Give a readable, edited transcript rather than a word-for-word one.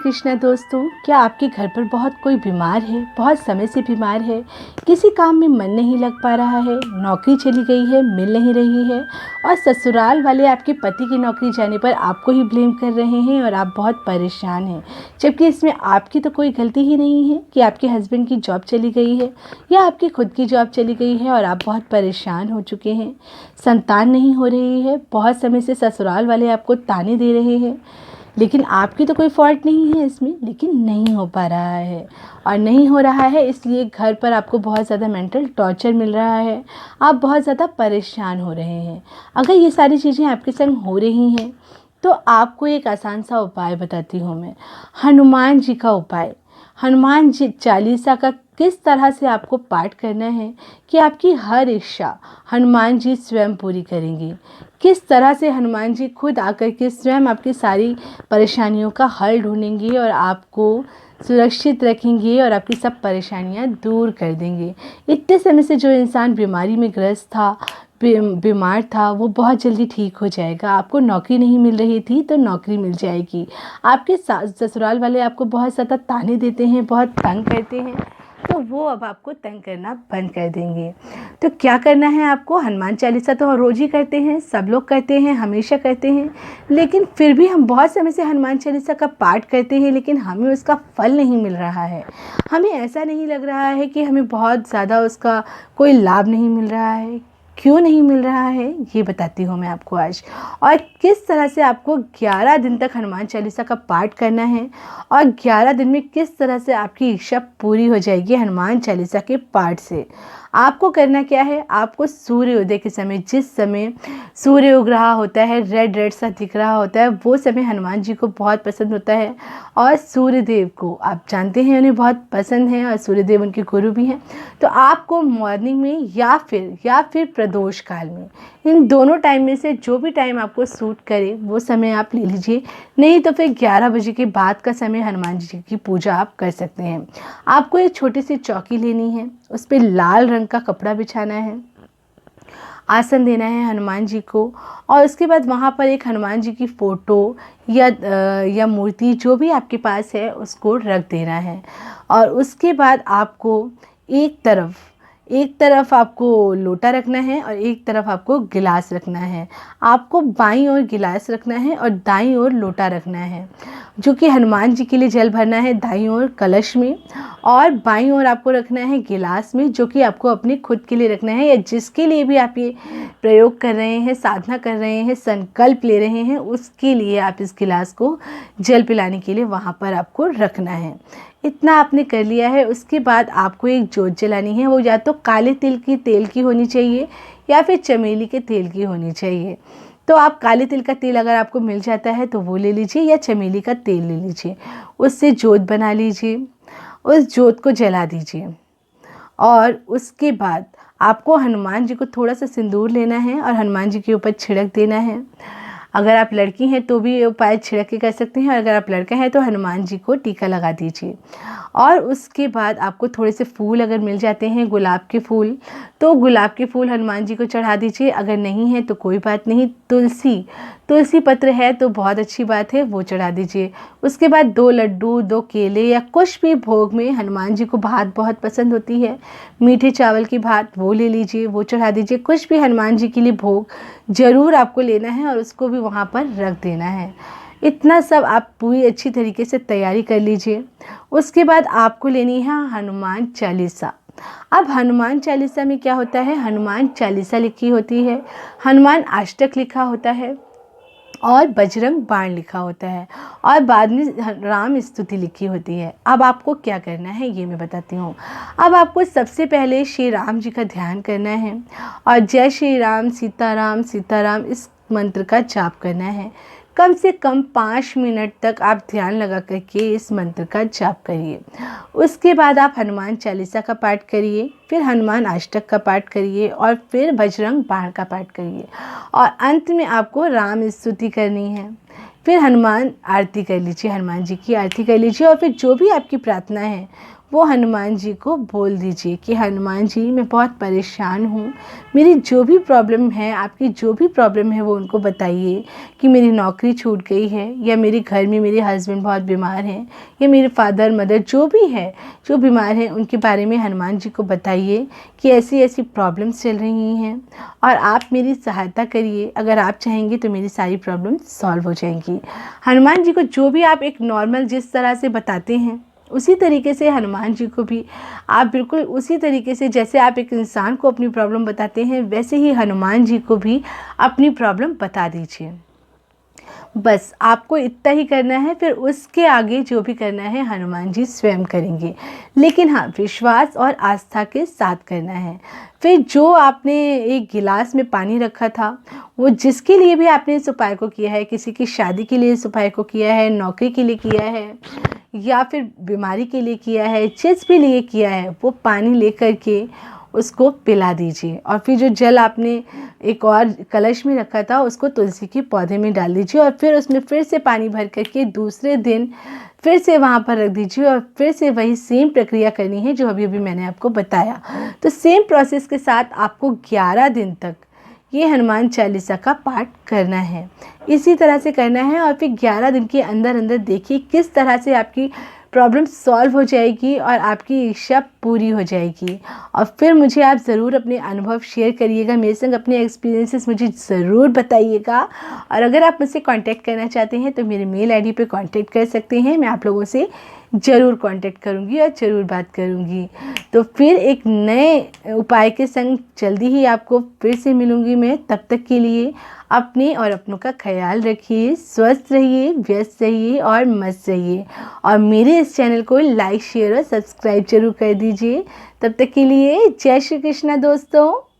कृष्णा दोस्तों, क्या आपके घर पर बहुत कोई बीमार है, बहुत समय से बीमार है, किसी काम में मन नहीं लग पा रहा है, नौकरी चली गई है, मिल नहीं रही है और ससुराल वाले आपके पति की नौकरी जाने पर आपको ही ब्लेम कर रहे हैं और आप बहुत परेशान हैं, जबकि इसमें आपकी तो कोई गलती ही नहीं है कि आपके हस्बैंड की जॉब चली गई है या आपकी खुद की जॉब चली गई है और आप बहुत परेशान हो चुके हैं। संतान नहीं हो रही है, बहुत समय से ससुराल वाले आपको ताने दे रहे हैं, लेकिन आपकी तो कोई फॉल्ट नहीं है इसमें, लेकिन नहीं हो पा रहा है और नहीं हो रहा है इसलिए घर पर आपको बहुत ज़्यादा मेंटल टॉर्चर मिल रहा है, आप बहुत ज़्यादा परेशान हो रहे हैं। अगर ये सारी चीज़ें आपके संग हो रही हैं तो आपको एक आसान सा उपाय बताती हूँ मैं, हनुमान जी का उपाय। हनुमान जी चालीसा का किस तरह से आपको पाठ करना है कि आपकी हर इच्छा हनुमान जी स्वयं पूरी करेंगे। किस तरह से हनुमान जी खुद आकर के स्वयं आपकी सारी परेशानियों का हल ढूंढेंगे और आपको सुरक्षित रखेंगे और आपकी सब परेशानियां दूर कर देंगे। इतने समय से जो इंसान बीमारी में ग्रस्त था, बीमार था, वो बहुत जल्दी ठीक हो जाएगा। आपको नौकरी नहीं मिल रही थी तो नौकरी मिल जाएगी। आपके ससुराल वाले आपको बहुत ज़्यादा ताने देते हैं, बहुत तंग करते हैं, तो वो अब आपको तंग करना बंद कर देंगे। तो क्या करना है आपको, हनुमान चालीसा तो रोज़ ही करते हैं, सब लोग करते हैं, हमेशा करते हैं, लेकिन फिर भी हम बहुत समय से हनुमान चालीसा का पाठ करते हैं लेकिन हमें उसका फल नहीं मिल रहा है। हमें ऐसा नहीं लग रहा है कि हमें बहुत ज़्यादा उसका कोई लाभ नहीं मिल रहा है। क्यों नहीं मिल रहा है ये बताती हूँ मैं आपको आज, और किस तरह से आपको 11 दिन तक हनुमान चालीसा का पाठ करना है और 11 दिन में किस तरह से आपकी इच्छा पूरी हो जाएगी हनुमान चालीसा के पाठ से। आपको करना क्या है, आपको सूर्योदय के समय, जिस समय सूर्य उग रहा होता है, रेड रेड सा दिख रहा होता है, वो समय हनुमान जी को बहुत पसंद होता है और सूर्यदेव को आप जानते हैं उन्हें बहुत पसंद है और सूर्यदेव उनके गुरु भी हैं। तो आपको मॉर्निंग में या फिर प्रदोष काल में, इन दोनों टाइम में से जो भी टाइम आपको सूट करे वो समय आप ले लीजिए, नहीं तो फिर 11 बजे के बाद का समय हनुमान जी की पूजा आप कर सकते हैं। आपको एक छोटी सी चौकी लेनी है, उस पर लाल रंग का कपड़ा बिछाना है, आसन देना है हनुमान जी को और उसके बाद वहाँ पर एक हनुमान जी की फ़ोटो या मूर्ति जो भी आपके पास है उसको रख देना है। और उसके बाद आपको एक तरफ आपको लोटा रखना है और एक तरफ आपको गिलास रखना है। आपको बाईं ओर गिलास रखना है और दाईं ओर लोटा रखना है, जो कि हनुमान जी के लिए जल भरना है दाईं ओर कलश में, और बाईं ओर आपको रखना है गिलास में, जो कि आपको अपने खुद के लिए रखना है या जिसके लिए भी आप ये प्रयोग कर रहे हैं, साधना कर रहे हैं, संकल्प ले रहे हैं, उसके लिए आप इस गिलास को जल पिलाने के लिए वहाँ पर आपको रखना है। इतना आपने कर लिया है। उसके बाद आपको एक जोत जलानी है, वो या तो काले तेल की होनी चाहिए या फिर चमेली के तेल की होनी चाहिए। तो आप काले तिल का तेल अगर आपको मिल जाता है तो वो ले लीजिए या चमेली का तेल ले लीजिए, उससे जोत बना लीजिए, उस जोत को जला दीजिए और उसके बाद आपको हनुमान जी को थोड़ा सा सिंदूर लेना है और हनुमान जी के ऊपर छिड़क देना है। अगर आप लड़की हैं तो भी ये उपाय छिड़क के कर सकते हैं और अगर आप लड़का हैं तो हनुमान जी को टीका लगा दीजिए। और उसके बाद आपको थोड़े से फूल अगर मिल जाते हैं, गुलाब के फूल, तो गुलाब के फूल हनुमान जी को चढ़ा दीजिए। अगर नहीं है तो कोई बात नहीं, तुलसी पत्र है तो बहुत अच्छी बात है, वो चढ़ा दीजिए। उसके बाद 2 लड्डू, 2 केले या कुछ भी भोग में, हनुमान जी को भात बहुत पसंद होती है, मीठे चावल की भात, वो ले लीजिए, वो चढ़ा दीजिए। कुछ भी हनुमान जी के लिए भोग ज़रूर आपको लेना है और उसको भी वहाँ पर रख देना है। इतना सब आप पूरी अच्छी तरीके से तैयारी कर लीजिए। उसके बाद आपको लेनी है हनुमान चालीसा। अब हनुमान चालीसा में क्या होता है, हनुमान चालीसा लिखी होती है, हनुमान अष्टक लिखा होता है और बजरंग बाण लिखा होता है और बाद में राम स्तुति लिखी होती है। अब आपको क्या करना है ये मैं बताती हूँ। अब आपको सबसे पहले श्री राम जी का ध्यान करना है और जय श्री राम सीताराम सीताराम इस मंत्र का जाप करना है। कम से कम 5 मिनट तक आप ध्यान लगा करके इस मंत्र का जाप करिए। उसके बाद आप हनुमान चालीसा का पाठ करिए, फिर हनुमान अष्टक का पाठ करिए और फिर बजरंग बाण का पाठ करिए और अंत में आपको राम स्तुति करनी है। फिर हनुमान आरती कर लीजिए, हनुमान जी की आरती कर लीजिए और फिर जो भी आपकी प्रार्थना है वो हनुमान जी को बोल दीजिए कि हनुमान जी मैं बहुत परेशान हूँ, मेरी जो भी प्रॉब्लम है, आपकी जो भी प्रॉब्लम है वो उनको बताइए कि मेरी नौकरी छूट गई है, या मेरे घर में मेरे हस्बैंड बहुत बीमार हैं, या मेरे फादर मदर जो भी है जो बीमार हैं उनके बारे में हनुमान जी को बताइए कि ऐसी ऐसी प्रॉब्लम्स चल रही हैं और आप मेरी सहायता करिए। अगर आप चाहेंगे तो मेरी सारी प्रॉब्लम सॉल्व हो जाएंगी। हनुमान जी को जो भी आप एक नॉर्मल जिस तरह से बताते हैं उसी तरीके से हनुमान जी को भी आप बिल्कुल उसी तरीके से, जैसे आप एक इंसान को अपनी प्रॉब्लम बताते हैं वैसे ही हनुमान जी को भी अपनी प्रॉब्लम बता दीजिए। बस आपको इतना ही करना है, फिर उसके आगे जो भी करना है हनुमान जी स्वयं करेंगे, लेकिन हाँ विश्वास और आस्था के साथ करना है। फिर जो आपने एक गिलास में पानी रखा था, वो जिसके लिए भी आपने इस उपाय को किया है, किसी की शादी के लिए इस उपाय को किया है, नौकरी के लिए किया है या फिर बीमारी के लिए किया है, जिस भी लिए किया है, वो पानी लेकर के उसको पिला दीजिए। और फिर जो जल आपने एक और कलश में रखा था उसको तुलसी के पौधे में डाल दीजिए और फिर उसमें फिर से पानी भर करके दूसरे दिन फिर से वहाँ पर रख दीजिए और फिर से वही सेम प्रक्रिया करनी है जो अभी अभी मैंने आपको बताया। तो सेम प्रोसेस के साथ आपको 11 दिन तक ये हनुमान चालीसा का पाठ करना है, इसी तरह से करना है। और फिर 11 दिन के अंदर अंदर देखिए किस तरह से आपकी प्रॉब्लम सॉल्व हो जाएगी और आपकी इच्छा पूरी हो जाएगी। और फिर मुझे आप ज़रूर अपने अनुभव शेयर करिएगा, मेरे संग अपने एक्सपीरियंसेस मुझे ज़रूर बताइएगा। और अगर आप मुझसे कांटेक्ट करना चाहते हैं तो मेरे मेल आईडी पे कांटेक्ट कर सकते हैं, मैं आप लोगों से ज़रूर कांटेक्ट करूंगी और ज़रूर बात करूंगी। तो फिर एक नए उपाय के संग जल्दी ही आपको फिर से मिलूंगी मैं। तब तक के लिए अपने और अपनों का ख्याल रखिए, स्वस्थ रहिए, व्यस्त रहिए और मस्त रहिए। और मेरे इस चैनल को लाइक शेयर और सब्सक्राइब जरूर कर दीजिए। तब तक के लिए जय श्री कृष्णा दोस्तों।